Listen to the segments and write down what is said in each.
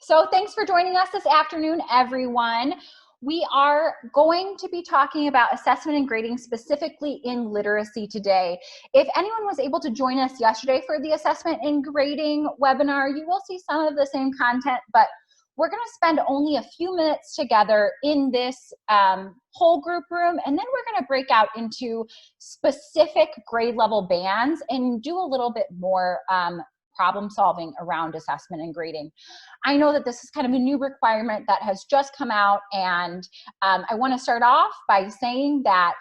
So thanks for joining us this afternoon, everyone. We are going to be talking about assessment and grading specifically in literacy today. If anyone was able to join us yesterday for the assessment and grading webinar, you will see some of the same content, but we're going to spend only a few minutes together in this whole group room, and then we're going to break out into specific grade level bands and do a little bit more problem solving around assessment and grading. I know that this is kind of a new requirement that has just come out, and I want to start off by saying that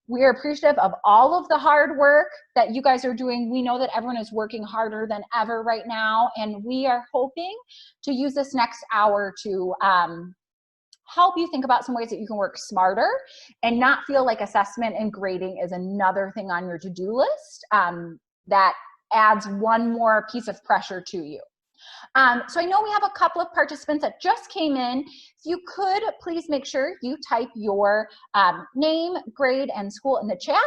we're appreciative of all of the hard work that you guys are doing. We know that everyone is working harder than ever right now, and we are hoping to use this next hour to help you think about some ways that you can work smarter and not feel like assessment and grading is another thing on your to-do list that adds one more piece of pressure to you. So I know we have a couple of participants that just came in. If you could please make sure you type your name, grade, and school in the chat.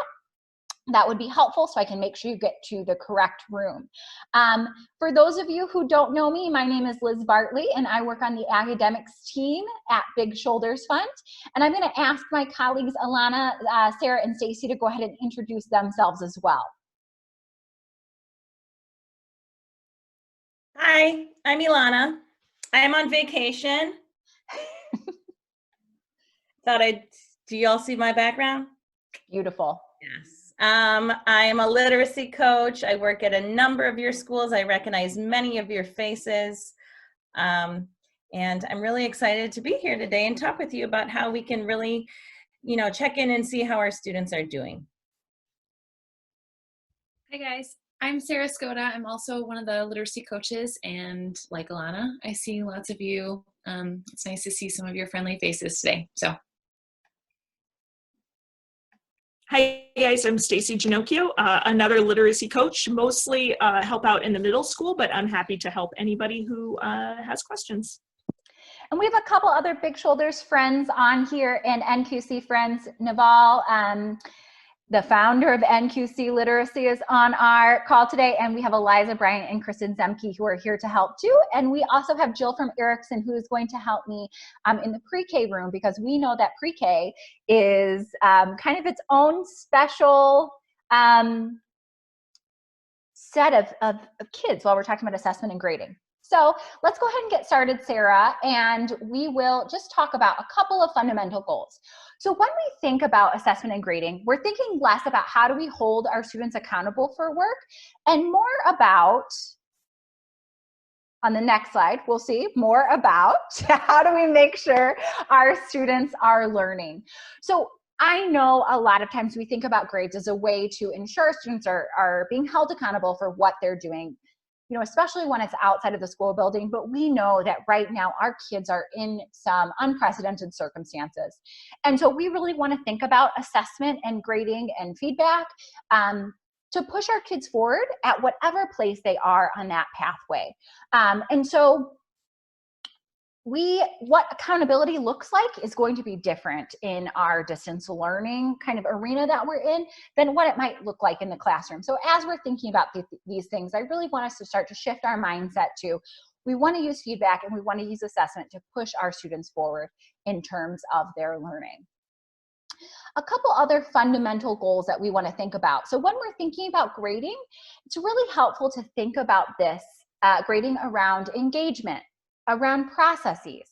That would be helpful so I can make sure you get to the correct room. For those of you who don't know me, my name is Liz Bartley, and I work on the academics team at Big Shoulders Fund. And I'm going to ask my colleagues Alana, Sarah, and Stacy to go ahead and introduce themselves as well. Hi, I'm Ilana. I'm on vacation. Do you all see my background? Beautiful. Yes. I am a literacy coach. I work at a number of your schools. I recognize many of your faces. And I'm really excited to be here today and talk with you about how we can really, check in and see how our students are doing. Hi guys, I'm Sarah Skoda. I'm also one of the literacy coaches, and like Alana, I see lots of you. It's nice to see some of your friendly faces today. So, hi guys, I'm Stacy Ginocchio, another literacy coach, mostly help out in the middle school, but I'm happy to help anybody who has questions. And we have a couple other Big Shoulders friends on here and NQC friends. Naval, the founder of NQC Literacy, is on our call today, and we have Eliza Bryant and Kristen Zemke who are here to help too. And we also have Jill from Erickson who is going to help me in the pre-K room, because we know that pre-K is kind of its own special set of kids while we're talking about assessment and grading. So let's go ahead and get started, Sarah, and we will just talk about a couple of fundamental goals. So when we think about assessment and grading, we're thinking less about how do we hold our students accountable for work and more about, on the next slide, we'll see more about how do we make sure our students are learning. So I know a lot of times we think about grades as a way to ensure students are being held accountable for what they're doing, especially when it's outside of the school building. But we know that right now our kids are in some unprecedented circumstances. And so we really want to think about assessment and grading and feedback to push our kids forward at whatever place they are on that pathway. And so what accountability looks like is going to be different in our distance learning kind of arena that we're in than what it might look like in the classroom. So as we're thinking about these things, I really want us to start to shift our mindset to, we want to use feedback and we want to use assessment to push our students forward in terms of their learning. A couple other fundamental goals that we want to think about. So when we're thinking about grading, it's really helpful to think about this grading around engagement, around processes,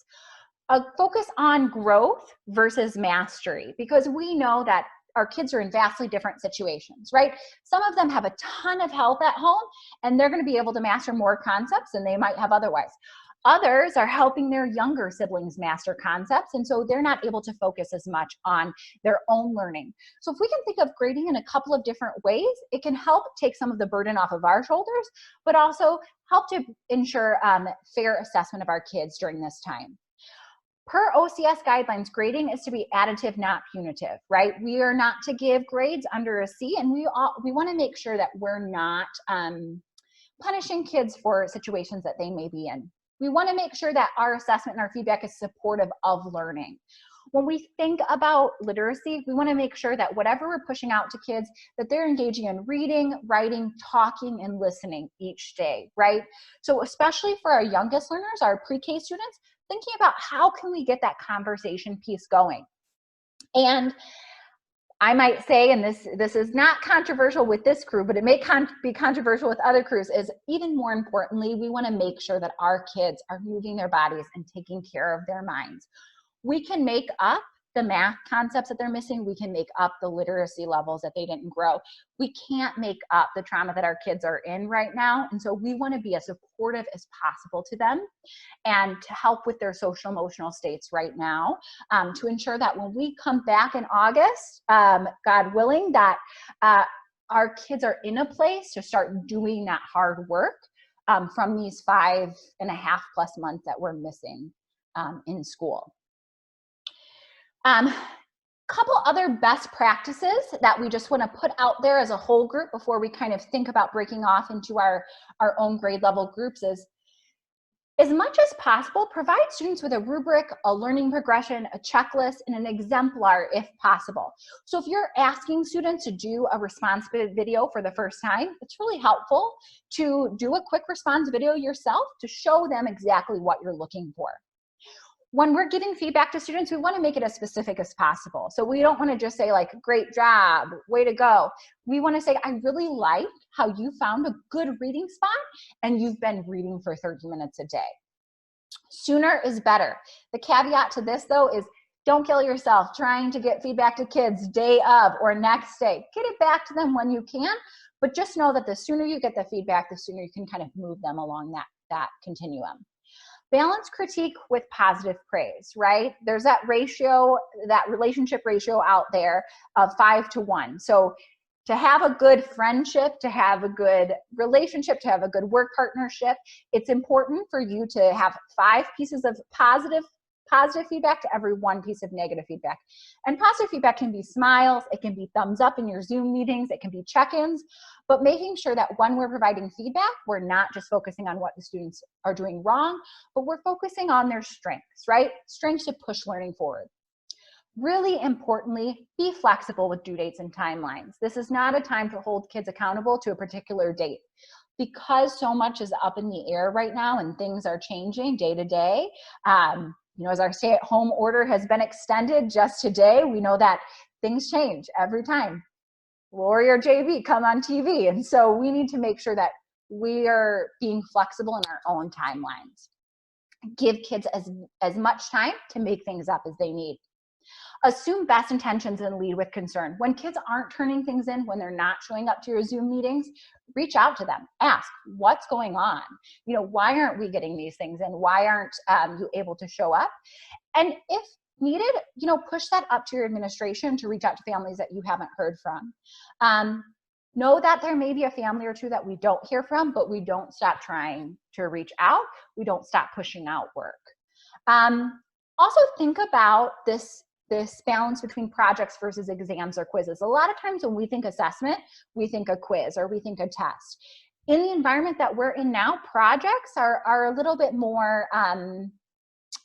a focus on growth versus mastery, because we know that our kids are in vastly different situations, right? Some of them have a ton of help at home and they're going to be able to master more concepts than they might have otherwise. Others are helping their younger siblings master concepts, and so they're not able to focus as much on their own learning. So if we can think of grading in a couple of different ways, it can help take some of the burden off of our shoulders, but also help to ensure fair assessment of our kids during this time. Per OCS guidelines, grading is to be additive, not punitive, right? We are not to give grades under a C, and we want to make sure that we're not punishing kids for situations that they may be in. We want to make sure that our assessment and our feedback is supportive of learning. When we think about literacy, we want to make sure that whatever we're pushing out to kids, that they're engaging in reading, writing, talking, and listening each day, right? So especially for our youngest learners, our pre-K students, thinking about how can we get that conversation piece going. And I might say, and this is not controversial with this crew, but it may be controversial with other crews, is even more importantly, we want to make sure that our kids are moving their bodies and taking care of their minds. We can make up the math concepts that they're missing. We can make up the literacy levels that they didn't grow. We can't make up the trauma that our kids are in right now. And so we want to be as supportive as possible to them and to help with their social emotional states right now, to ensure that when we come back in August, God willing, that our kids are in a place to start doing that hard work from these 5.5+ months that we're missing in school. Couple other best practices that we just want to put out there as a whole group before we kind of think about breaking off into our own grade level groups is, as much as possible, provide students with a rubric, a learning progression, a checklist, and an exemplar if possible. So if you're asking students to do a response video for the first time, it's really helpful to do a quick response video yourself to show them exactly what you're looking for. When we're giving feedback to students, we want to make it as specific as possible. So we don't want to just say like, great job, way to go. We want to say, I really like how you found a good reading spot and you've been reading for 30 minutes a day. Sooner is better. The caveat to this though is don't kill yourself trying to get feedback to kids day of or next day. Get it back to them when you can, but just know that the sooner you get the feedback, the sooner you can kind of move them along that continuum. Balance critique with positive praise, right? There's that ratio, that relationship ratio out there of 5-to-1. So to have a good friendship, to have a good relationship, to have a good work partnership, it's important for you to have 5 pieces of positive feedback to every 1 piece of negative feedback. And positive feedback can be smiles, it can be thumbs up in your Zoom meetings, it can be check-ins, but making sure that when we're providing feedback, we're not just focusing on what the students are doing wrong, but we're focusing on their strengths, right? Strengths to push learning forward. Really importantly, be flexible with due dates and timelines. This is not a time to hold kids accountable to a particular date. Because so much is up in the air right now and things are changing day to day, you know, as our stay-at-home order has been extended just today, we know that things change every time. Lori or JV come on TV. And so we need to make sure that we are being flexible in our own timelines. Give kids as much time to make things up as they need. Assume best intentions and lead with concern. When kids aren't turning things in, when they're not showing up to your Zoom meetings, reach out to them. Ask, what's going on? You know, why aren't we getting these things in? Why aren't you able to show up? And if needed, you know, push that up to your administration to reach out to families that you haven't heard from. Know that there may be a family or two that we don't hear from, but we don't stop trying to reach out. We don't stop pushing out work. Also think about this balance between projects versus exams or quizzes. A lot of times when we think assessment, we think a quiz or we think a test. In the environment that we're in now, projects are a little bit more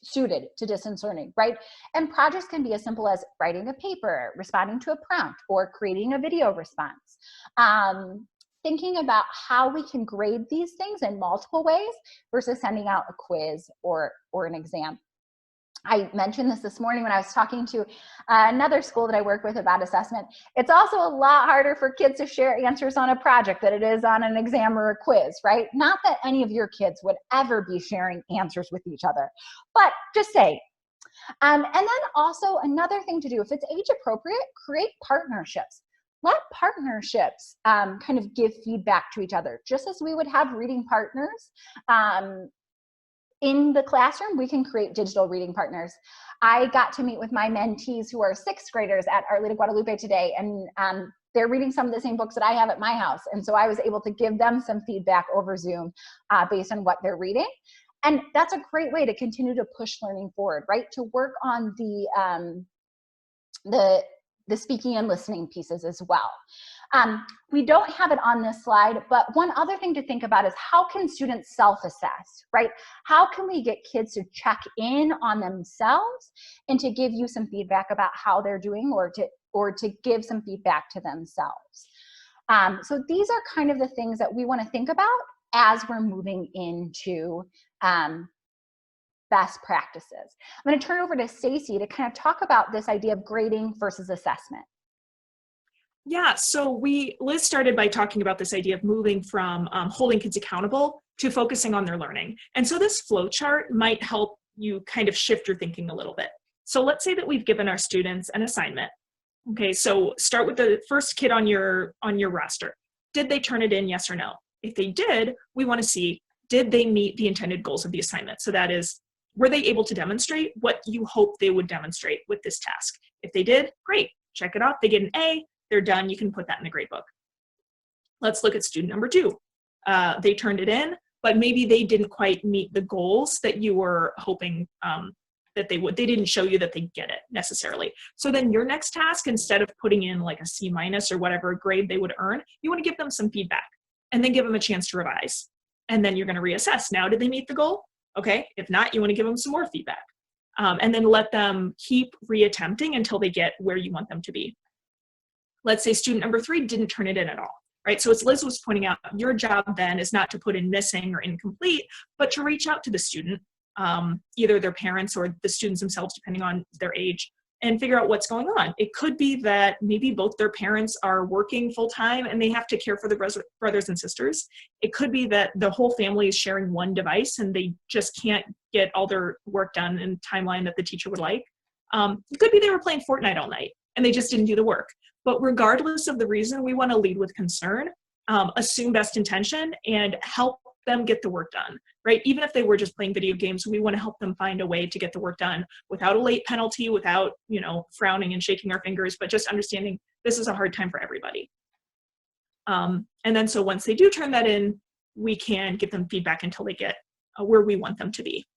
suited to distance learning, right? And projects can be as simple as writing a paper, responding to a prompt, or creating a video response. Thinking about how we can grade these things in multiple ways versus sending out a quiz or an exam. I mentioned this morning when I was talking to another school that I work with about assessment. It's also a lot harder for kids to share answers on a project than it is on an exam or a quiz, right? Not that any of your kids would ever be sharing answers with each other, but just say. And then also another thing to do, if it's age appropriate, create partnerships. Let partnerships kind of give feedback to each other, just as we would have reading partners. In the classroom, we can create digital reading partners. I got to meet with my mentees who are 6th graders at Our Lady of Guadalupe today, and they're reading some of the same books that I have at my house. And so I was able to give them some feedback over Zoom based on what they're reading. And that's a great way to continue to push learning forward, right? To work on the speaking and listening pieces as well. We don't have it on this slide, but one other thing to think about is how can students self-assess, right? How can we get kids to check in on themselves and to give you some feedback about how they're doing, or to give some feedback to themselves? So these are kind of the things that we want to think about as we're moving into best practices. I'm going to turn over to Stacy to kind of talk about this idea of grading versus assessment. Yeah, so Liz started by talking about this idea of moving from holding kids accountable to focusing on their learning. And so this flow chart might help you kind of shift your thinking a little bit. So let's say that we've given our students an assignment. Okay, so start with the first kid on your roster. Did they turn it in, yes or no? If they did, we want to see, did they meet the intended goals of the assignment? So that is, were they able to demonstrate what you hope they would demonstrate with this task? If they did, great, check it off. They get an A, they're done. You can put that in the grade book. Let's look at student number 2. They turned it in, but maybe they didn't quite meet the goals that you were hoping that they would. They didn't show you that they get it necessarily. So then your next task, instead of putting in like a C- or whatever grade they would earn, you want to give them some feedback and then give them a chance to revise. And then you're going to reassess. Now, did they meet the goal? Okay. If not, you want to give them some more feedback. And then let them keep reattempting until they get where you want them to be. Let's say student number 3 didn't turn it in at all, right? So as Liz was pointing out, your job then is not to put in missing or incomplete, but to reach out to the student, either their parents or the students themselves, depending on their age, and figure out what's going on. It could be that maybe both their parents are working full time and they have to care for their brothers and sisters. It could be that the whole family is sharing one device and they just can't get all their work done in timeline that the teacher would like. It could be they were playing Fortnite all night and they just didn't do the work. But regardless of the reason, we want to lead with concern, assume best intention, and help them get the work done, right? Even if they were just playing video games, we want to help them find a way to get the work done without a late penalty, without, frowning and shaking our fingers, but just understanding this is a hard time for everybody. And then so once they do turn that in, we can give them feedback until they get where we want them to be.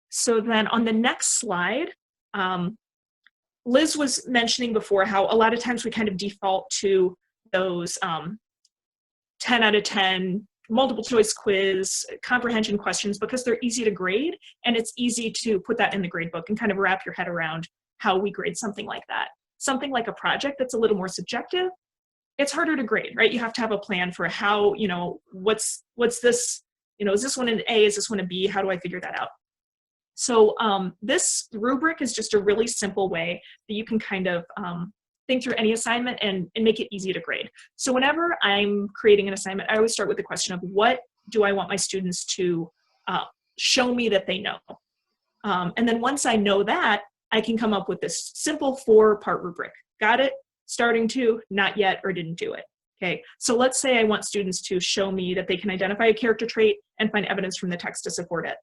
So then on the next slide, Liz was mentioning before how a lot of times we kind of default to those 10 out of 10 multiple choice quiz comprehension questions because they're easy to grade and it's easy to put that in the grade book and kind of wrap your head around how we grade something like that. Something like a project that's a little more subjective, it's harder to grade, right? You have to have a plan for how, what's this, is this one an A, is this one a B? How do I figure that out? So this rubric is just a really simple way that you can kind of think through any assignment and make it easy to grade. So whenever I'm creating an assignment, I always start with the question of what do I want my students to show me that they know? And then once I know that, I can come up with this simple 4-part rubric. Got it? Starting to, not yet, or didn't do it. Okay, so let's say I want students to show me that they can identify a character trait and find evidence from the text to support it.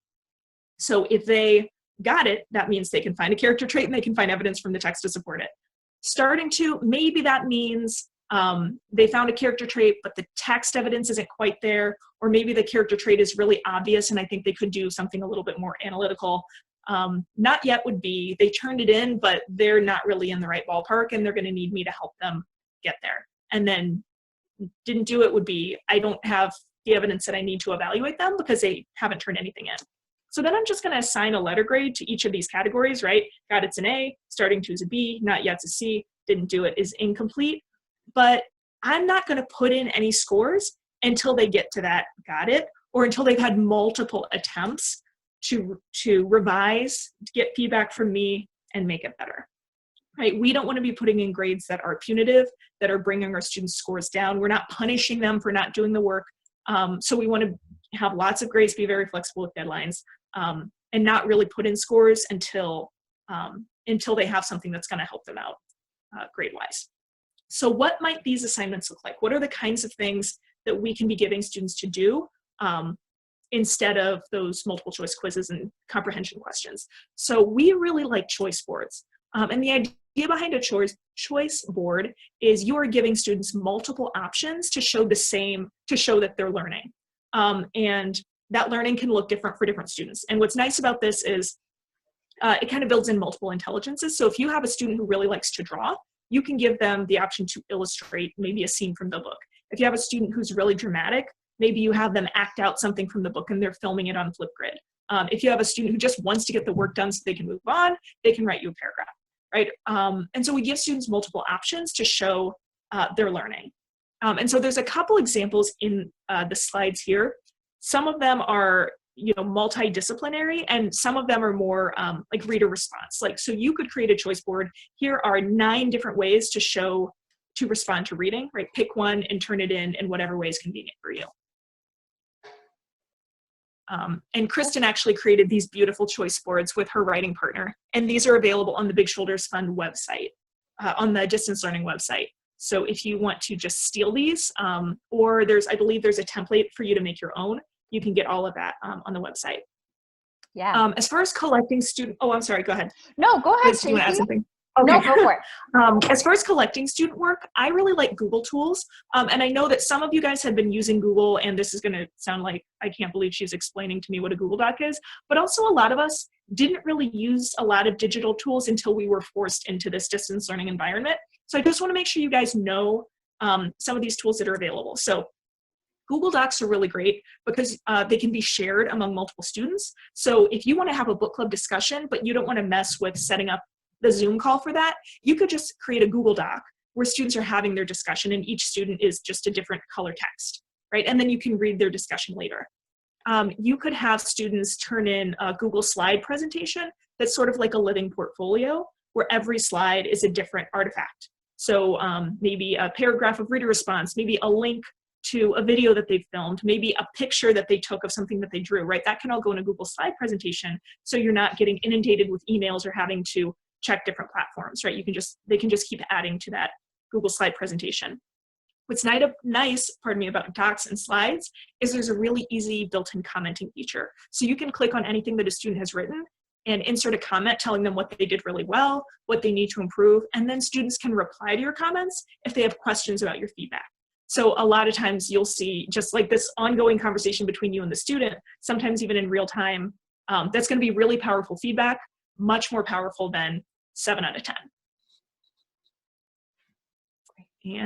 So if they got it, that means they can find a character trait and they can find evidence from the text to support it. Starting to, maybe that means they found a character trait, but the text evidence isn't quite there, or maybe the character trait is really obvious and I think they could do something a little bit more analytical. Not yet would be, they turned it in, but they're not really in the right ballpark and they're going to need me to help them get there. And then didn't do it would be, I don't have the evidence that I need to evaluate them because they haven't turned anything in. So then I'm just going to assign a letter grade to each of these categories, right? Got it's an A, starting to is a B, not yet's a C, didn't do it is incomplete. But I'm not going to put in any scores until they get to that got it, or until they've had multiple attempts to revise, to get feedback from me and make it better, right? We don't want to be putting in grades that are punitive, that are bringing our students' scores down. We're not punishing them for not doing the work. So we want to have lots of grades, be very flexible with deadlines, and not really put in scores until they have something that's going to help them out grade-wise. So what might these assignments look like? What are the kinds of things that we can be giving students to do instead of those multiple choice quizzes and comprehension questions? So we really like choice boards. And the idea behind a choice board is you are giving students multiple options to show that they're learning. And that learning can look different for different students. And what's nice about this is it kind of builds in multiple intelligences. So if you have a student who really likes to draw, you can give them the option to illustrate maybe a scene from the book. If you have a student who's really dramatic, maybe you have them act out something from the book and they're filming it on Flipgrid. If you have a student who just wants to get the work done so they can move on, they can write you a paragraph, right? And so we give students multiple options to show their learning. And so there's a couple examples in the slides here. Some of them are multidisciplinary, and some of them are more like reader response. Like, so you could create a choice board. Here are 9 different ways to respond to reading, right? Pick one and turn it in whatever way is convenient for you. And Kristen actually created these beautiful choice boards with her writing partner. And these are available on the Big Shoulders Fund website, on the distance learning website. So if you want to just steal these, or I believe there's a template for you to make your own, you can get all of that on the website. Yeah. As far as collecting I'm sorry, go ahead. No, go ahead, Do you want to add Tracy. something? Okay. No, go for it. As far as collecting student work, I really like Google tools. And I know that some of you guys have been using Google, and this is going to sound like I can't believe she's explaining to me what a Google Doc is, but also a lot of us didn't really use a lot of digital tools until we were forced into this distance learning environment. So I just want to make sure you guys know some of these tools that are available. So Google Docs are really great because they can be shared among multiple students. So if you want to have a book club discussion, but you don't want to mess with setting up the Zoom call for that, you could just create a Google Doc where students are having their discussion and each student is just a different color text, right? And then you can read their discussion later. You could have students turn in a Google slide presentation that's sort of like a living portfolio where every slide is a different artifact. So maybe a paragraph of reader response, maybe a link to a video that they filmed, maybe a picture that they took of something that they drew, right? That can all go in a Google slide presentation, so you're not getting inundated with emails or having to check different platforms, right? They can just keep adding to that Google slide presentation. What's nice, about docs and slides is there's a really easy built-in commenting feature. So you can click on anything that a student has written and insert a comment telling them what they did really well, what they need to improve, and then students can reply to your comments if they have questions about your feedback. So a lot of times you'll see just like this ongoing conversation between you and the student, sometimes even in real time. That's going to be really powerful feedback, much more powerful than 7 out of 10. And